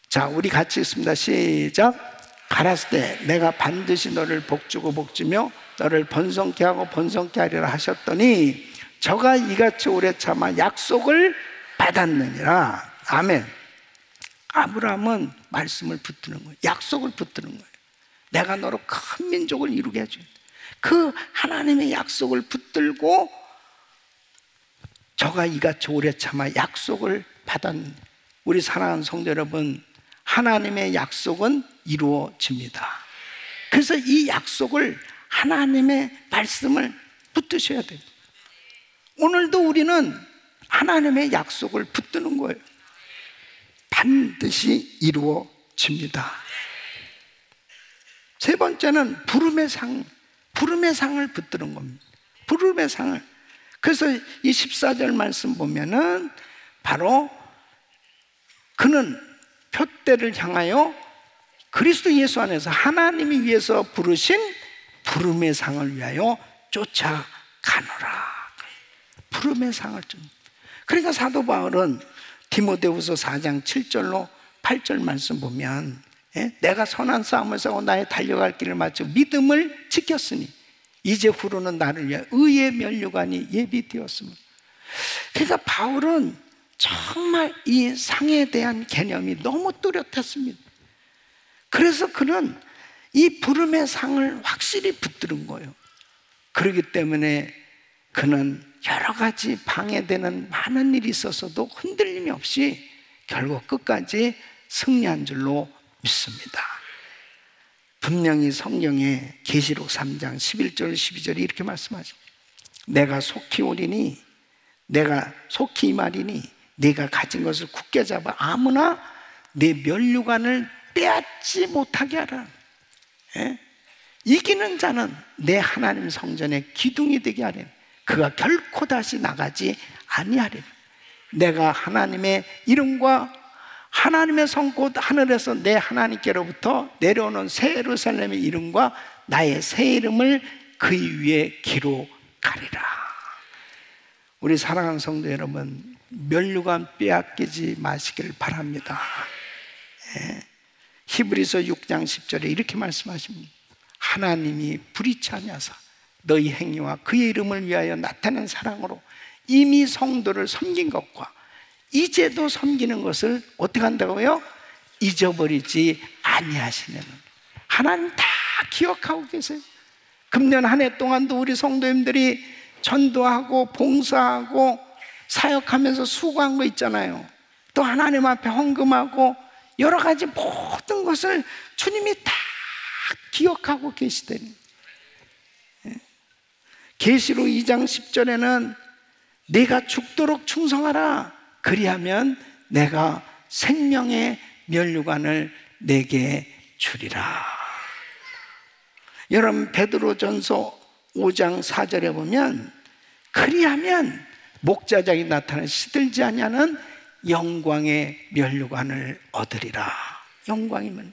자, 우리 같이 읽습니다. 시작. 가라사대 내가 반드시 너를 복주고 복주며 너를 번성케 하고 번성케 하리라 하셨더니 저가 이같이 오래 참아 약속을 받았느니라. 아멘. 아브라함은 말씀을 붙드는 거예요. 약속을 붙드는 거예요. 내가 너로 큰 민족을 이루게 해준다. 그 하나님의 약속을 붙들고 저가 이같이 오래 참아 약속을 받았는, 우리 사랑하는 성도 여러분, 하나님의 약속은 이루어집니다. 그래서 이 약속을, 하나님의 말씀을 붙드셔야 돼요. 오늘도 우리는 하나님의 약속을 붙드는 거예요. 반드시 이루어집니다. 세 번째는 부름의 상, 부름의 상을 붙드는 겁니다. 부름의 상을. 그래서 이 14절 말씀 보면은 바로 그는 표대를 향하여 그리스도 예수 안에서 하나님이 위해서 부르신 부름의 상을 위하여 쫓아가노라. 부름의 상을 좀. 그러니까 사도 바울은 디모데후서 4장 7절로 8절 말씀 보면, 내가 선한 싸움을 싸고 나의 달려갈 길을 마치고 믿음을 지켰으니 이제 후로는 나를 위하여 의의 면류관이 예비되었습니다. 그러니까 바울은 정말 이 상에 대한 개념이 너무 뚜렷했습니다. 그래서 그는 이 부름의 상을 확실히 붙드는 거예요. 그렇기 때문에 그는 여러 가지 방해되는 많은 일이 있어서도 흔들림이 없이 결국 끝까지 승리한 줄로 믿습니다. 분명히 성경에 계시록 3장 11절 12절이 이렇게 말씀하십니다. 내가 속히 오리니, 내가 속히 임하리니 네가 가진 것을 굳게 잡아 아무나 내 면류관을 빼앗지 못하게 하라. 이기는 자는 내 하나님 성전의 기둥이 되게 하리니 그가 결코 다시 나가지 아니하리라. 내가 하나님의 이름과 하나님의 성 곧 하늘에서 내 하나님께로부터 내려오는 새 예루살렘의 이름과 나의 새 이름을 그 위에 기록하리라. 우리 사랑하는 성도 여러분, 면류관 빼앗기지 마시길 바랍니다. 히브리서 6장 10절에 이렇게 말씀하십니다. 하나님이 불의치 아니하사 너희 행위와 그의 이름을 위하여 나타낸 사랑으로 이미 성도를 섬긴 것과 이제도 섬기는 것을 어떻게 한다고요? 잊어버리지 아니하시는. 하나님 다 기억하고 계세요. 금년 한 해 동안도 우리 성도님들이 전도하고 봉사하고 사역하면서 수고한 거 있잖아요. 또 하나님 앞에 헌금하고 여러 가지 모든 것을 주님이 다 기억하고 계시더니, 계시록 2장 10절에는 내가 죽도록 충성하라, 그리하면 내가 생명의 면류관을 내게 주리라. 여러분, 베드로전서 5장 4절에 보면 그리하면 목자장이 나타나 시들지 아니하는 영광의 면류관을 얻으리라. 영광이면,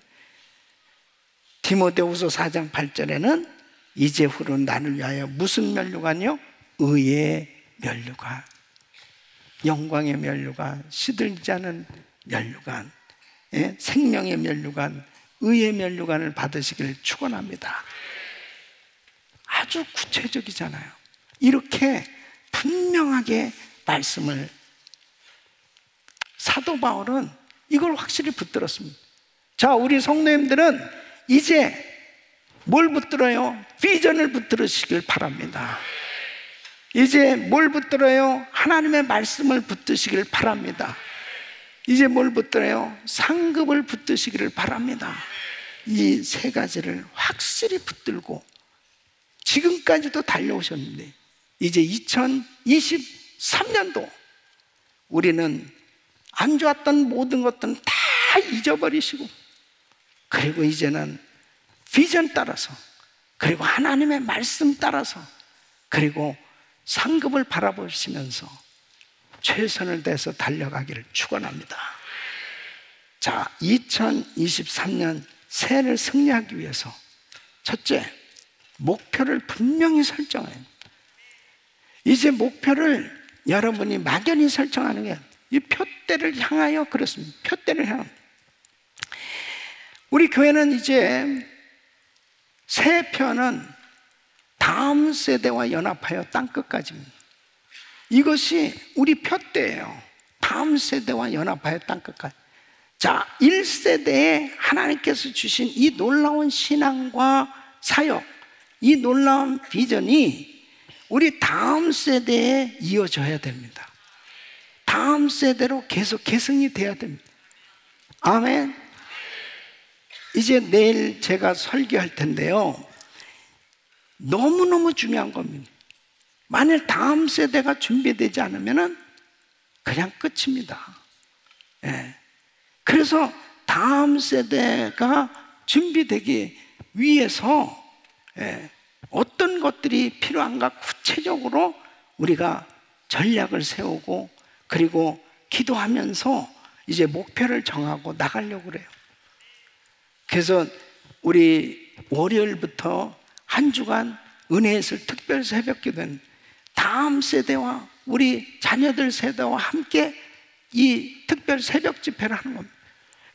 디모데후서 4장 8절에는 이제후로 나를 위하여 무슨 면류관이요? 의의 면류관, 영광의 면류관, 시들지 않은 면류관, 생명의 면류관, 의의 면류관을 받으시길 축원합니다. 아주 구체적이잖아요. 이렇게 분명하게 말씀을, 사도 바울은 이걸 확실히 붙들었습니다. 자, 우리 성도님들은 이제 뭘 붙들어요? 비전을 붙들으시길 바랍니다. 이제 뭘 붙들어요? 하나님의 말씀을 붙드시길 바랍니다. 이제 뭘 붙들어요? 상급을 붙드시기를 바랍니다. 이 세 가지를 확실히 붙들고 지금까지도 달려오셨는데, 이제 2023년도 우리는 안 좋았던 모든 것들은 다 잊어버리시고, 그리고 이제는 비전 따라서, 그리고 하나님의 말씀 따라서, 그리고 상급을 바라보시면서 최선을 다해서 달려가기를 축원합니다. 자, 2023년 새해를 승리하기 위해서 첫째, 목표를 분명히 설정해요. 이제 목표를 여러분이 막연히 설정하는 게 이 표대를 향하여 그렇습니다. 표대를 향하여. 우리 교회는 이제 새 표는 다음 세대와 연합하여 땅끝까지입니다. 이것이 우리 표대예요. 다음 세대와 연합하여 땅끝까지. 자, 1세대에 하나님께서 주신 이 놀라운 신앙과 사역, 이 놀라운 비전이 우리 다음 세대에 이어져야 됩니다. 다음 세대로 계속 계승이 돼야 됩니다. 아멘. 이제 내일 제가 설교할 텐데요, 너무너무 중요한 겁니다. 만일 다음 세대가 준비되지 않으면 그냥 끝입니다. 그래서 다음 세대가 준비되기 위해서 어떤 것들이 필요한가 구체적으로 우리가 전략을 세우고, 그리고 기도하면서 이제 목표를 정하고 나가려고 그래요. 그래서 우리 월요일부터 한 주간 은혜의 술 특별 새벽 기도는 다음 세대와 우리 자녀들 세대와 함께 이 특별 새벽 집회를 하는 겁니다.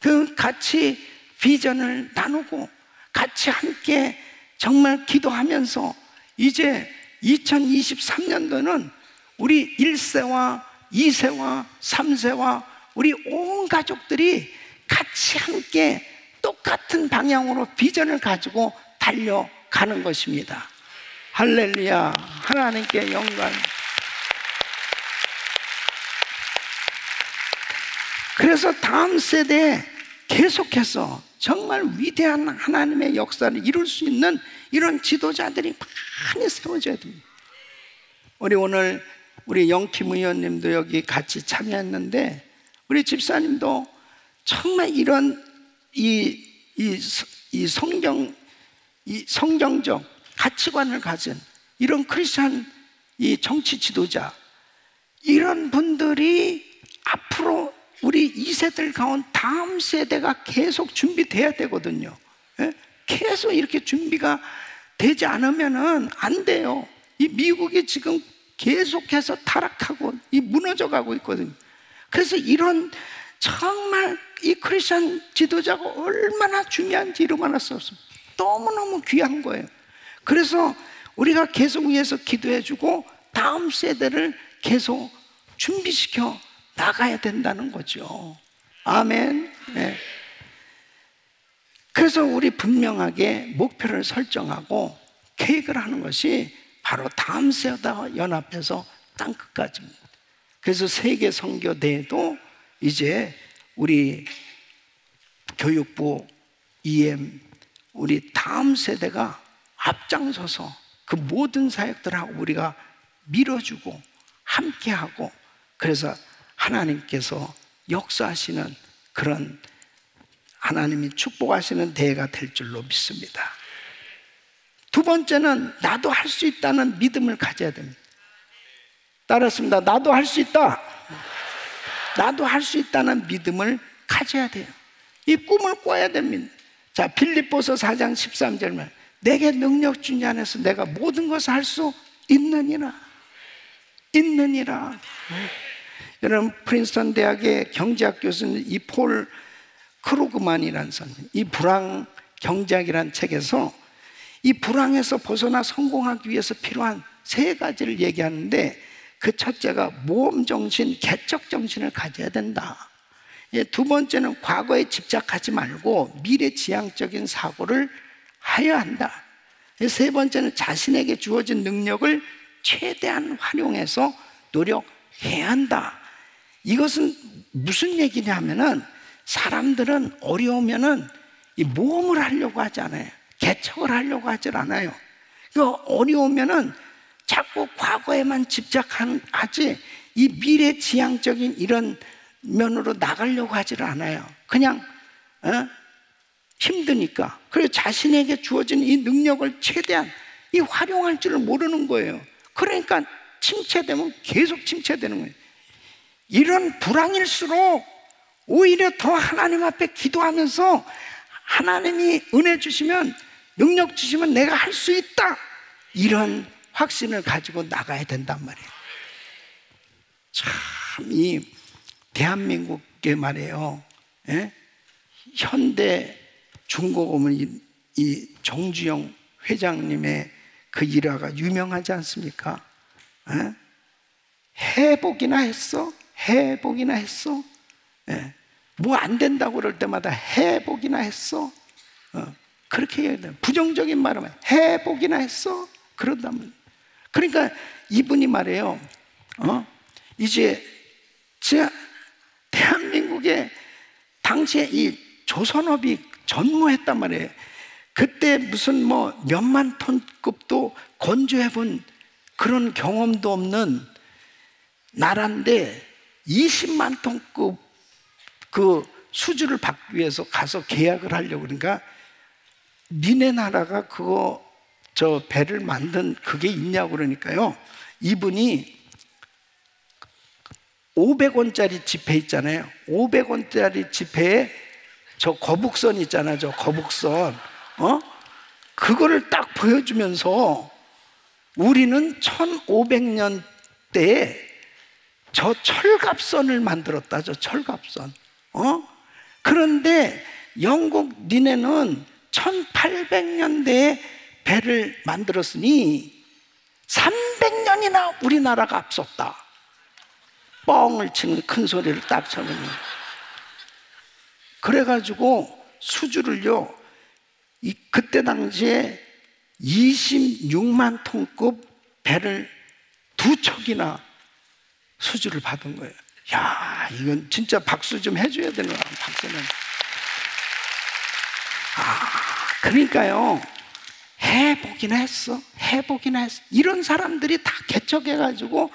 그 같이 비전을 나누고 같이 함께 정말 기도하면서 이제 2023년도는 우리 1세와 2세와 3세와 우리 온 가족들이 같이 함께 똑같은 방향으로 비전을 가지고 달려가는 것입니다. 할렐루야. 하나님께 영광. 그래서 다음 세대에 계속해서 정말 위대한 하나님의 역사를 이룰 수 있는 이런 지도자들이 많이 세워져야 됩니다. 오늘 우리 영킴 의원님도 여기 같이 참여했는데, 우리 집사님도 정말 이런 이 성경적 가치관을 가진 이런 크리스찬 이 정치 지도자, 이런 분들이 앞으로 우리 2세들 가운 다음 세대가 계속 준비돼야 되거든요. 계속 이렇게 준비가 되지 않으면 안 돼요. 이 미국이 지금 계속해서 타락하고 무너져 가고 있거든요. 그래서 이런 정말 이 크리스천 지도자가 얼마나 중요한지 이루어낼 수 없습니다. 너무너무 귀한 거예요. 그래서 우리가 계속 위해서 기도해주고 다음 세대를 계속 준비시켜 나가야 된다는 거죠. 아멘. 네. 그래서 우리 분명하게 목표를 설정하고 계획을 하는 것이 바로 다음 세대 연합해서 땅끝까지입니다. 그래서 세계 선교대회도 이제 우리 교육부, EM, 우리 다음 세대가 앞장서서 그 모든 사역들하고 우리가 밀어주고 함께하고, 그래서 하나님께서 역사하시는 그런, 하나님이 축복하시는 대회가 될 줄로 믿습니다. 두 번째는 나도 할 수 있다는 믿음을 가져야 됩니다. 따랐습니다. 나도 할 수 있다. 나도 할 수 있다는 믿음을 가져야 돼요. 이 꿈을 꿔야 됩니다. 자, 빌립보서 4장 13절 말, 내게 능력 주니 안에서 내가 모든 것을 할 수 있느니라. 여러분, 프린스턴 대학의 경제학 교수는 이 폴 크루그만이라는 사람, 이 불황 경제학이라는 책에서 이 불황에서 벗어나 성공하기 위해서 필요한 세 가지를 얘기하는데, 그 첫째가 모험 정신, 개척 정신을 가져야 된다. 두 번째는 과거에 집착하지 말고 미래지향적인 사고를 하여야 한다. 세 번째는 자신에게 주어진 능력을 최대한 활용해서 노력해야 한다. 이것은 무슨 얘기냐 하면은, 사람들은 어려우면은 이 모험을 하려고 하지 않아요. 개척을 하려고 하질 않아요. 어려우면은 자꾸 과거에만 집착하지 이 미래지향적인 이런 면으로 나가려고 하질 않아요. 그냥 힘드니까. 그리고 자신에게 주어진 이 능력을 최대한 이 활용할 줄을 모르는 거예요. 그러니까 침체되면 계속 침체되는 거예요. 이런 불황일수록 오히려 더 하나님 앞에 기도하면서 하나님이 은혜 주시면, 능력 주시면 내가 할 수 있다, 이런 확신을 가지고 나가야 된단 말이에요. 참, 이 대한민국에 말이에요, 현대 중고고문 이 정주영 회장님의 그 일화가 유명하지 않습니까? 해보기나 했어? 해보기나 했어? 뭐 안 된다고 그럴 때마다 해보기나 했어? 그렇게 해야 돼. 부정적인 말하면 해보기나 했어? 그런다면. 그러니까 이분이 말해요, 이제 제가 대한민국에 당시에 이 조선업이 전무했단 말이에요. 그때 무슨 뭐 몇만 톤급도 건조해본 그런 경험도 없는 나라인데 20만 톤급 그 수주를 받기 위해서 가서 계약을 하려고, 그러니까 니네 나라가 그거 저 배를 만든 그게 있냐고 그러니까요, 이분이 500원짜리 지폐 있잖아요. 500원짜리 지폐에 저 거북선 있잖아요. 저 거북선, 그거를 딱 보여주면서 우리는 1500년대에 저 철갑선을 만들었다. 저 철갑선. 그런데 영국 니네는 1800년대에 배를 만들었으니 300년이나 우리나라가 앞섰다. 뻥을 치는 큰 소리를 딱 쳐보니, 그래가지고 수주를요, 그때 당시에 26만 톤급 배를 2척이나 수주를 받은 거예요. 야, 이건 진짜 박수 좀 해줘야 되는 거야, 박수는. 그러니까요, 해보기나 했어. 이런 사람들이 다 개척해가지고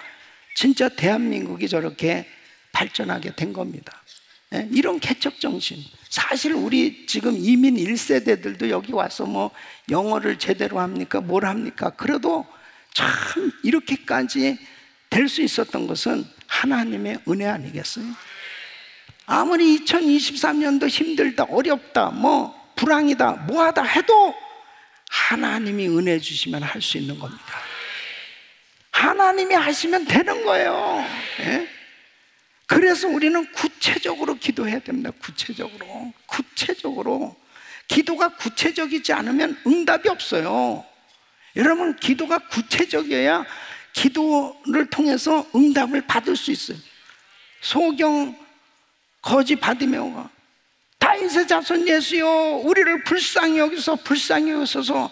진짜 대한민국이 저렇게 발전하게 된 겁니다. 이런 개척 정신. 사실 우리 지금 이민 1세대들도 여기 와서 뭐 영어를 제대로 합니까? 뭘 합니까? 그래도 참 이렇게까지 될 수 있었던 것은 하나님의 은혜 아니겠어요? 아무리 2023년도 힘들다, 어렵다, 뭐 불황이다, 뭐하다 해도 하나님이 은혜 주시면 할 수 있는 겁니다. 하나님이 하시면 되는 거예요. 그래서 우리는 구체적으로 기도해야 됩니다. 구체적으로. 기도가 구체적이지 않으면 응답이 없어요. 여러분, 기도가 구체적이어야 기도를 통해서 응답을 받을 수 있어요. 소경 거지 받으며가 다 다윗의 자손 예수여, 우리를 불쌍히 여기서 불쌍히 여기소서,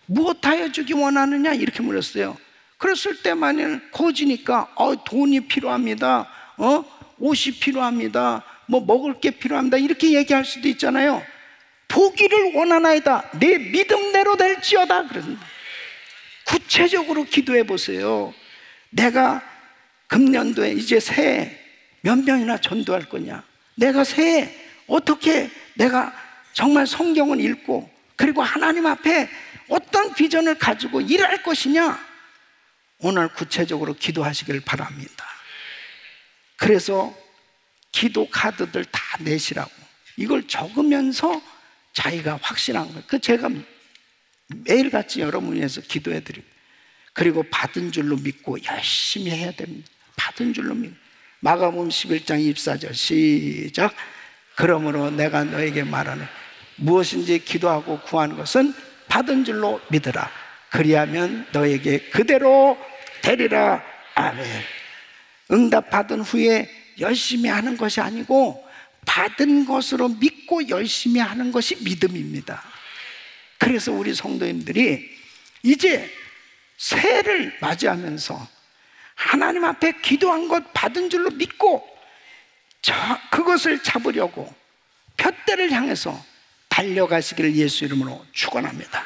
무엇하여 주기 원하느냐 이렇게 물었어요. 그랬을 때 만일 거지니까 돈이 필요합니다, 옷이 필요합니다, 뭐 먹을 게 필요합니다 이렇게 얘기할 수도 있잖아요. 보기를 원하나이다, 내 믿음대로 될지어다. 그랬습니다. 구체적으로 기도해 보세요. 내가 금년도에 이제 새해 몇 명이나 전도할 거냐, 내가 새해 어떻게 내가 정말 성경을 읽고 그리고 하나님 앞에 어떤 비전을 가지고 일할 것이냐, 오늘 구체적으로 기도하시길 바랍니다. 그래서 기도 카드들 다 내시라고, 이걸 적으면서 자기가 확신한 거예요. 그 제가 매일같이 여러분 위해서 기도해 드리고, 그리고 받은 줄로 믿고 열심히 해야 됩니다. 받은 줄로 믿고. 마가복음 11장 24절 시작. 그러므로 내가 너에게 말하네, 무엇인지 기도하고 구하는 것은 받은 줄로 믿으라. 그리하면 너에게 그대로 되리라. 아멘. 응답 받은 후에 열심히 하는 것이 아니고 받은 것으로 믿고 열심히 하는 것이 믿음입니다. 그래서 우리 성도님들이 이제 새해를 맞이하면서 하나님 앞에 기도한 것 받은 줄로 믿고 그것을 잡으려고 푯대를 향해서 달려가시기를 예수 이름으로 축원합니다.